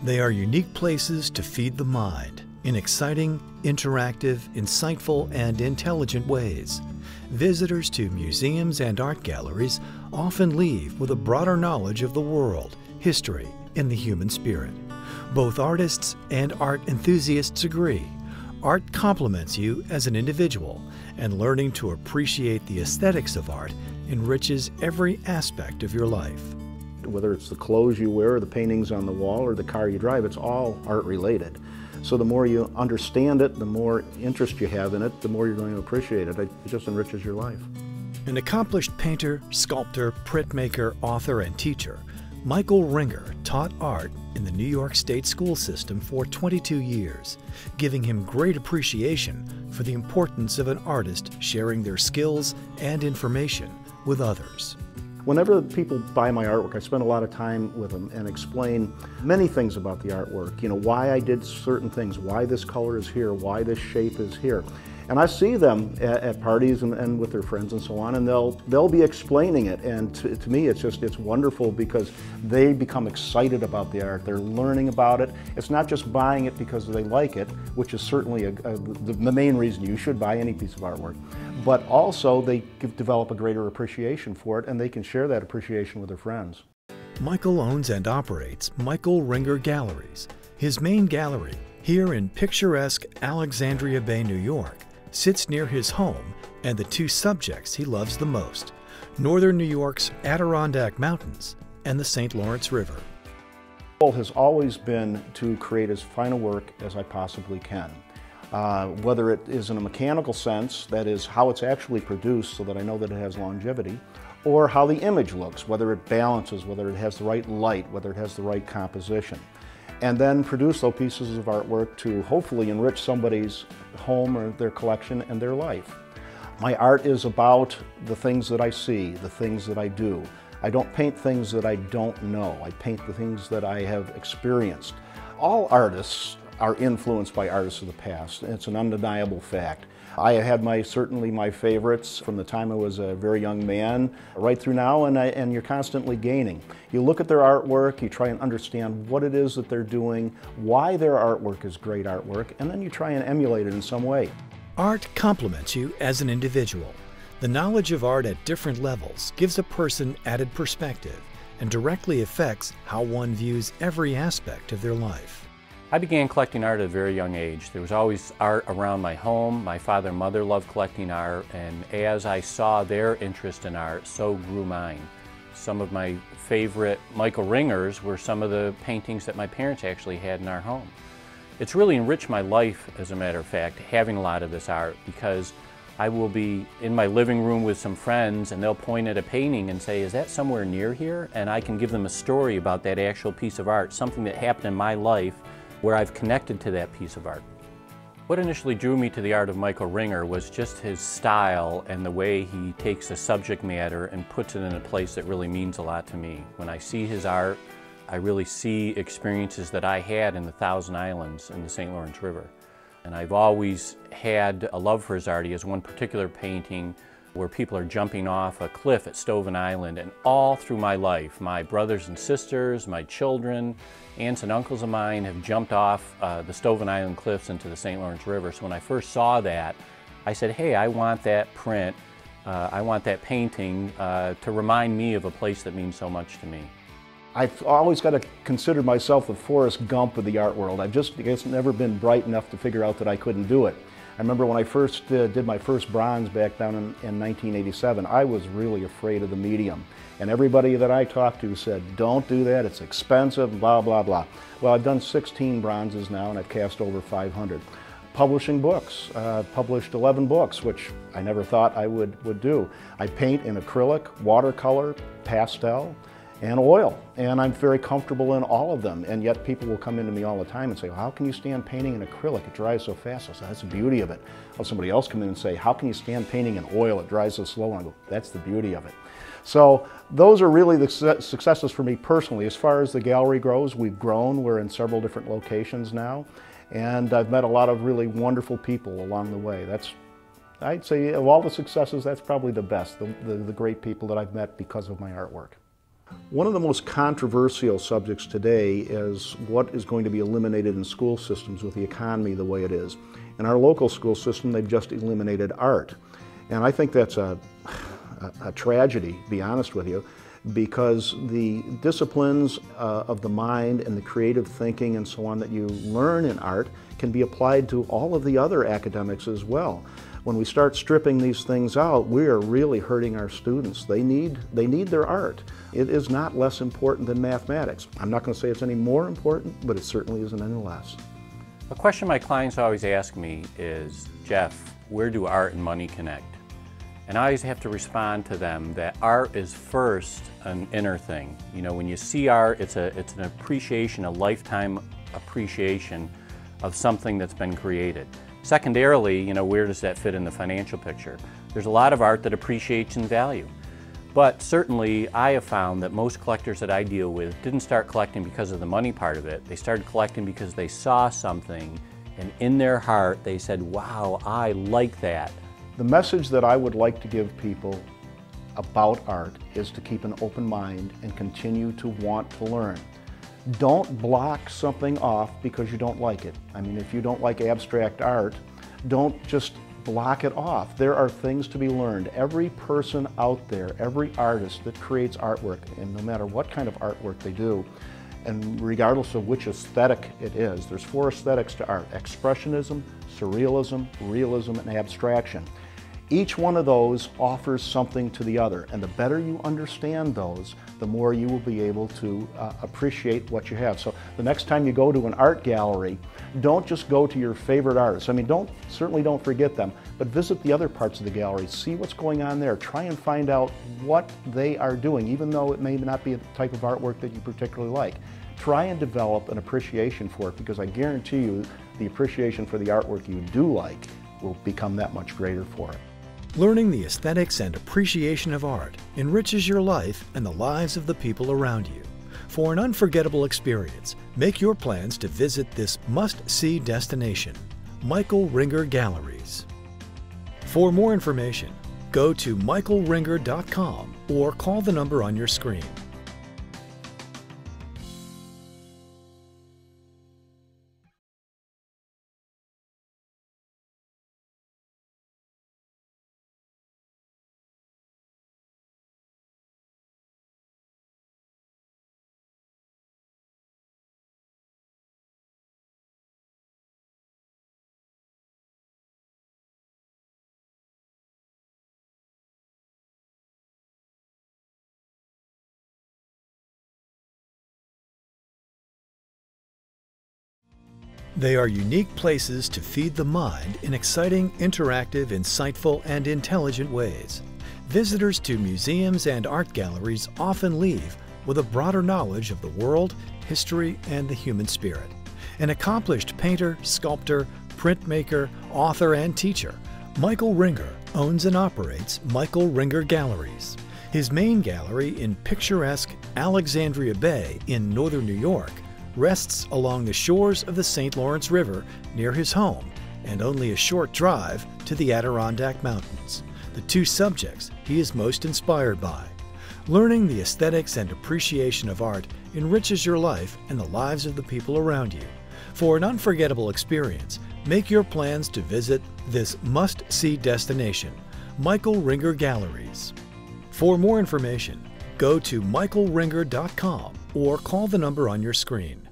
They are unique places to feed the mind in exciting, interactive, insightful, and intelligent ways. Visitors to museums and art galleries often leave with a broader knowledge of the world, history, and the human spirit. Both artists and art enthusiasts agree. Art complements you as an individual, and learning to appreciate the aesthetics of art enriches every aspect of your life. Whether it's the clothes you wear, or the paintings on the wall, or the car you drive, it's all art related. So the more you understand it, the more interest you have in it, the more you're going to appreciate it. It just enriches your life. An accomplished painter, sculptor, printmaker, author, and teacher, Michael Ringer taught art in the New York State school system for 22 years, giving him great appreciation for the importance of an artist sharing their skills and information with others. Whenever people buy my artwork, I spend a lot of time with them and explain many things about the artwork. You know, why I did certain things, why this color is here, why this shape is here. And I see them at parties and with their friends and so on, and they'll be explaining it. And to me, it's wonderful because they become excited about the art. They're learning about it. It's not just buying it because they like it, which is certainly the main reason you should buy any piece of artwork. But also they develop a greater appreciation for it, and they can share that appreciation with their friends. Michael owns and operates Michael Ringer Galleries. His main gallery, here in picturesque Alexandria Bay, New York, sits near his home and the two subjects he loves the most, northern New York's Adirondack Mountains and the St. Lawrence River. My goal has always been to create as fine a work as I possibly can. Whether it is in a mechanical sense, that is how it's actually produced so that I know that it has longevity, or how the image looks, whether it balances, whether it has the right light, whether it has the right composition. And then produce those pieces of artwork to hopefully enrich somebody's home or their collection and their life. My art is about the things that I see, the things that I do. I don't paint things that I don't know. I paint the things that I have experienced. All artists are influenced by artists of the past, and it's an undeniable fact. I had certainly my favorites from the time I was a very young man right through now, and you're constantly gaining. You look at their artwork, you try and understand what it is that they're doing, why their artwork is great artwork, and then you try and emulate it in some way. Art complements you as an individual. The knowledge of art at different levels gives a person added perspective and directly affects how one views every aspect of their life. I began collecting art at a very young age. There was always art around my home. My father and mother loved collecting art, and as I saw their interest in art, so grew mine. Some of my favorite Michael Ringers were some of the paintings that my parents actually had in our home. It's really enriched my life, as a matter of fact, having a lot of this art, because I will be in my living room with some friends and they'll point at a painting and say, "Is that somewhere near here?" And I can give them a story about that actual piece of art, something that happened in my life where I've connected to that piece of art. What initially drew me to the art of Michael Ringer was just his style and the way he takes a subject matter and puts it in a place that really means a lot to me. When I see his art, I really see experiences that I had in the Thousand Islands in the St. Lawrence River. And I've always had a love for his art. He has one particular painting where people are jumping off a cliff at Stoughton Island, and all through my life, my brothers and sisters, my children, aunts and uncles of mine have jumped off the Stoughton Island cliffs into the St. Lawrence River. So when I first saw that, I said, hey, I want that print, I want that painting to remind me of a place that means so much to me. I've always got to consider myself the Forrest Gump of the art world. I've just never been bright enough to figure out that I couldn't do it. I remember when I first did my first bronze back down in 1987, I was really afraid of the medium. And everybody that I talked to said, don't do that, it's expensive, blah, blah, blah. Well, I've done 16 bronzes now and I've cast over 500. Publishing books, published 11 books, which I never thought I would do. I paint in acrylic, watercolor, pastel, and oil, and I'm very comfortable in all of them, and yet people will come into me all the time and say, well, how can you stand painting in acrylic? It dries so fast. I say, that's the beauty of it. Or somebody else come in and say, how can you stand painting in oil? It dries so slow. And I go, that's the beauty of it. So those are really the successes for me personally. As far as the gallery grows, we've grown. We're in several different locations now, and I've met a lot of really wonderful people along the way. I'd say of all the successes, that's probably the best, the great people that I've met because of my artwork. One of the most controversial subjects today is what is going to be eliminated in school systems with the economy the way it is. In our local school system, they've just eliminated art. And I think that's a tragedy, to be honest with you, because the disciplines of the mind and the creative thinking and so on that you learn in art can be applied to all of the other academics as well. When we start stripping these things out, we are really hurting our students. They need their art. It is not less important than mathematics. I'm not going to say it's any more important, but it certainly isn't any less. A question my clients always ask me is, Jeff, where do art and money connect? And I always have to respond to them that art is first an inner thing. You know, when you see art, it's an appreciation, a lifetime appreciation of something that's been created. Secondarily, you know, where does that fit in the financial picture? There's a lot of art that appreciates in value. But certainly, I have found that most collectors that I deal with didn't start collecting because of the money part of it. They started collecting because they saw something, and in their heart, they said, wow, I like that. The message that I would like to give people about art is to keep an open mind and continue to want to learn. Don't block something off because you don't like it. I mean, if you don't like abstract art, don't just block it off. There are things to be learned. Every person out there, every artist that creates artwork, and no matter what kind of artwork they do, and regardless of which aesthetic it is, there's 4 aesthetics to art: expressionism, surrealism, realism, and abstraction. Each one of those offers something to the other, and the better you understand those, the more you will be able to appreciate what you have. So the next time you go to an art gallery, don't just go to your favorite artists. I mean, certainly don't forget them, but visit the other parts of the gallery, see what's going on there, try and find out what they are doing, even though it may not be a type of artwork that you particularly like. Try and develop an appreciation for it, because I guarantee you the appreciation for the artwork you do like will become that much greater for it. Learning the aesthetics and appreciation of art enriches your life and the lives of the people around you. For an unforgettable experience, make your plans to visit this must-see destination, Michael Ringer Galleries. For more information, go to michaelringer.com or call the number on your screen. They are unique places to feed the mind in exciting, interactive, insightful, and intelligent ways. Visitors to museums and art galleries often leave with a broader knowledge of the world, history, and the human spirit. An accomplished painter, sculptor, printmaker, author, and teacher, Michael Ringer owns and operates Michael Ringer Galleries. His main gallery in picturesque Alexandria Bay in northern New York rests along the shores of the St. Lawrence River near his home and only a short drive to the Adirondack Mountains, the 2 subjects he is most inspired by. Learning the aesthetics and appreciation of art enriches your life and the lives of the people around you. For an unforgettable experience, make your plans to visit this must-see destination, Michael Ringer Galleries. For more information, go to michaelringer.com or call the number on your screen.